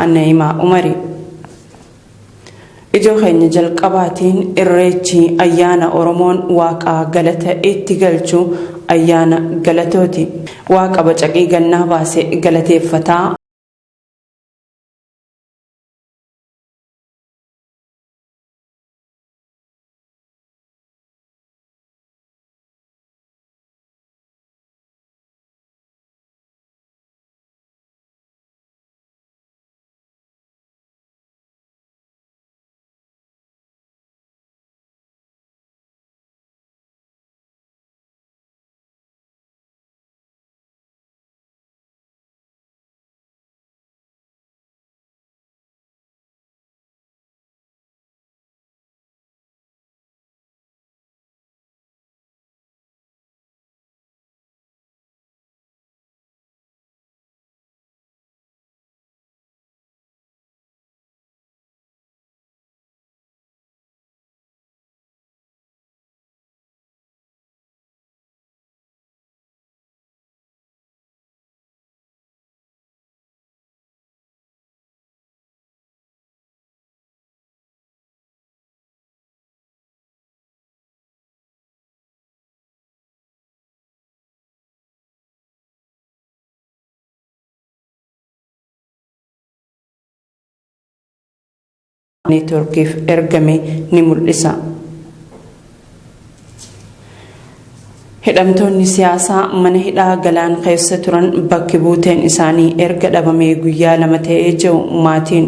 Anneema Umari. Ijoo keenya jalqabaatiin irreechi ayyaana Oromoon waaqa galata itti galchu ayyaana galatooti. Waaqa bacaqii gannaa baase galateeffataa. Networkiif ergame ni mul'isa. Hidhamtoonni siyaasaa mana hidhaa galaan keessa turan bakki buuteen isaanii erga dhabamee guyyaa 2 ta'ee jiru maatiin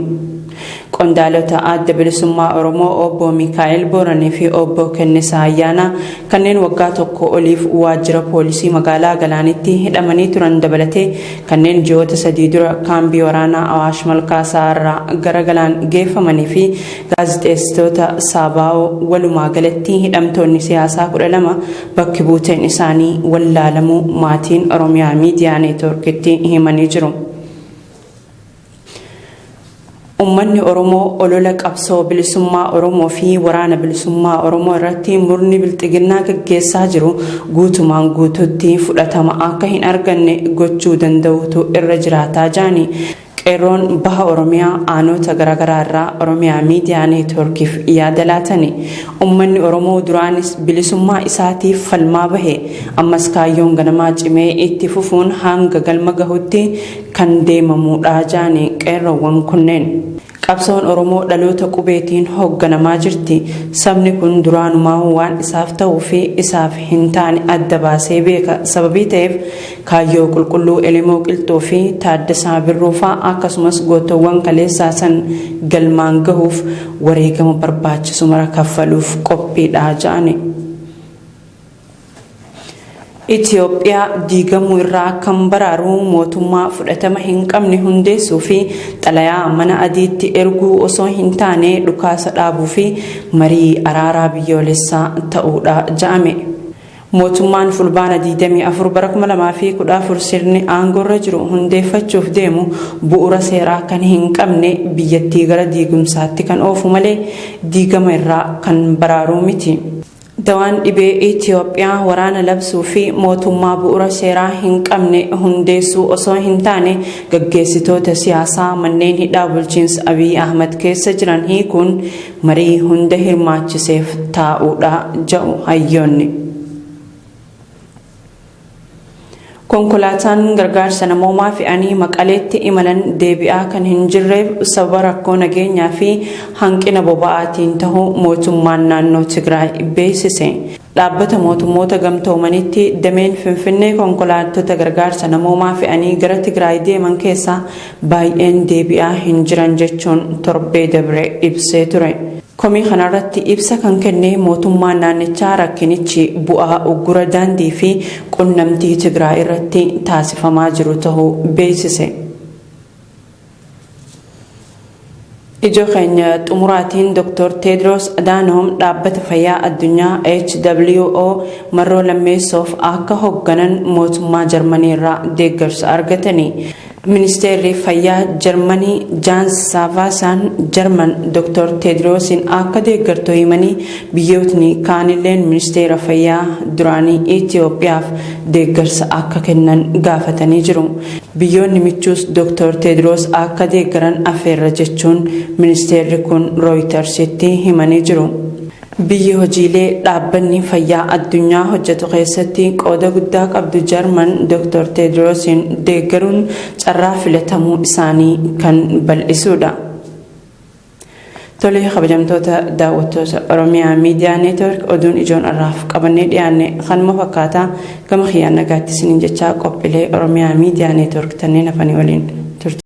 qondaalota adda bilisummaa Oromoo obbo Mikaa'el Booranii fi obbo Kennisaa Ayyaanaa kanneen waggaa tokko oliif waajjira poolisii magaalaa Galaanitti hidhamanii turan dabalatee kanneen ji'oota 3 dura kaambii waraanaa Awaash Malkaasaa irraa gara Galaan geeffamanii fi gaazexeessitoota Saabaa'oo walumaa galatti hidhamtoonni siyaasaa 12 bakki buuteen isaanii wallaalamuu maatiin Oromiyaa Miidiyaa Neetworkitti himanii jiru. Ummanni Oromoo olola qabsoo bilisummaa Oromoo fi waraana bilisummaa Oromoo irratti murni bilxiginnaa gaggeessaa jiru guutumaan guutuutti fudhatama akka hin arganne gochuu danda'utu irra jiraataa jaani. Qeerroon baha Oromiyaa aanota garaagaraa irraa Oromiyaa Miidiyaa Neetworkiif yaada laatani. Ummanni Oromoo duraanis bilisummaa isaatiif falmaa bahe ammas kaayyoon ganamaa cimee itti fufuun hanga galma gahutti kan deemamuudha jaani qeerroowwan kunneen. Qabsoon Oromoo dhaloota qubeetiin hoogganamaa jirti. Sabni kun duraanumaa waan isaaf ta'uu fi isaaf hin taane adda baasee beeka. Sababii ta'eef kaayyoo qulqulluu Elemoo Qilxoo fi Taaddasaa Birruufaa akkasumas gootawwan kaleessaa san galmaan gahuuf wareegama barbaachisu mara kaffaluuf qophiidha jaani. Itoophiyaa diigamuu irraa kan baraaru mootummaa fudhatama hin qabne hundeessuu fi xalayaa mana adiitti erguu osoo hin taane dhukaasa dhaabuu fi marii araaraa biyyoolessaa ta'uudha ja'ame. Mootummaan fulbaana 24 bara 2014 sirni aangorra jiru hundeeffachuuf deemu bu'uura seeraa kan hin qabne biyyattii gara diigumsaatti kan oofu malee diigama irraa kan baraaru miti. Dawaan dhibee Itoophiyaa waraana labsuu fi mootummaa bu'uura seeraa hin qabne hundeessuu osoo hin taane gaggeessitoota siyaasaa manneen hidhaa bulchiinsa Abiy Ahmed keessa jiran hiikuun marii hunda hirmaachiseef taa'uudha jedhu hayyoonni. Konkolaataan gargaarsa namoomaa fe'anii Maqaleetti imalan deebi'aa kan hin jirreef sababa rakkoo nageenyaa fi hanqina boba'aatiin ta'uu mootummaan naannoo Tigraay beeksise. Dhaabbata mootummoota gamtoomanitti dameen Finfinnee konkolaattota gargaarsa namoomaa fe'anii gara Tigraay deeman keessaa baay'een deebi'aa hin jiran jechuun torbee dabre ibsee ture. Komii kanarratti ibsa kan kenne mootummaan naannichaa rakkinichi bu'aa uggura daandii fi qunnamtii Tigraay irratti taasifamaa jiru ta'uu beeksise. Ijoo keenya xumuraatiin Dr. Tedros Adhanom dhaabbata fayyaa addunyaa WHO marroo lammeessoof akka hoogganan mootummaa Jarmanii irraa deeggarsa argatanii. Ministeerri fayyaa Jarmanii Jaans Saavaasaan Jarman Dr. Tedroosiin akka deeggartoo himanii biyyootni kaanilleen ministeera fayyaa duraanii Itoophiyaaf deeggarsa akka kennan gaafatanii jiru. Biyyoonni michuus Dr. Tedroos akka deeggaran affeerra jechuun ministeerri kun Rooyitersitti himanii jiru. Biyyi hojiilee dhaabbanni fayyaa addunyaa hojjetu keessatti qooda guddaa qabdu Jarman Dr. Tedroosiin deeggaruun carraa filatamuu isaanii kan bal'isuudha. Tolee kabajamtoota daawwattoota Oromiyaa Miidiyaa Neetwork oduun ijoon irraaf qabannee dhiyaanne kanuma fakkaataa gama kiyyaan nagaatti isiniin jechaa qophiilee Oromiyaa Miidiyaa Neetwork tanneen hafanii waliin.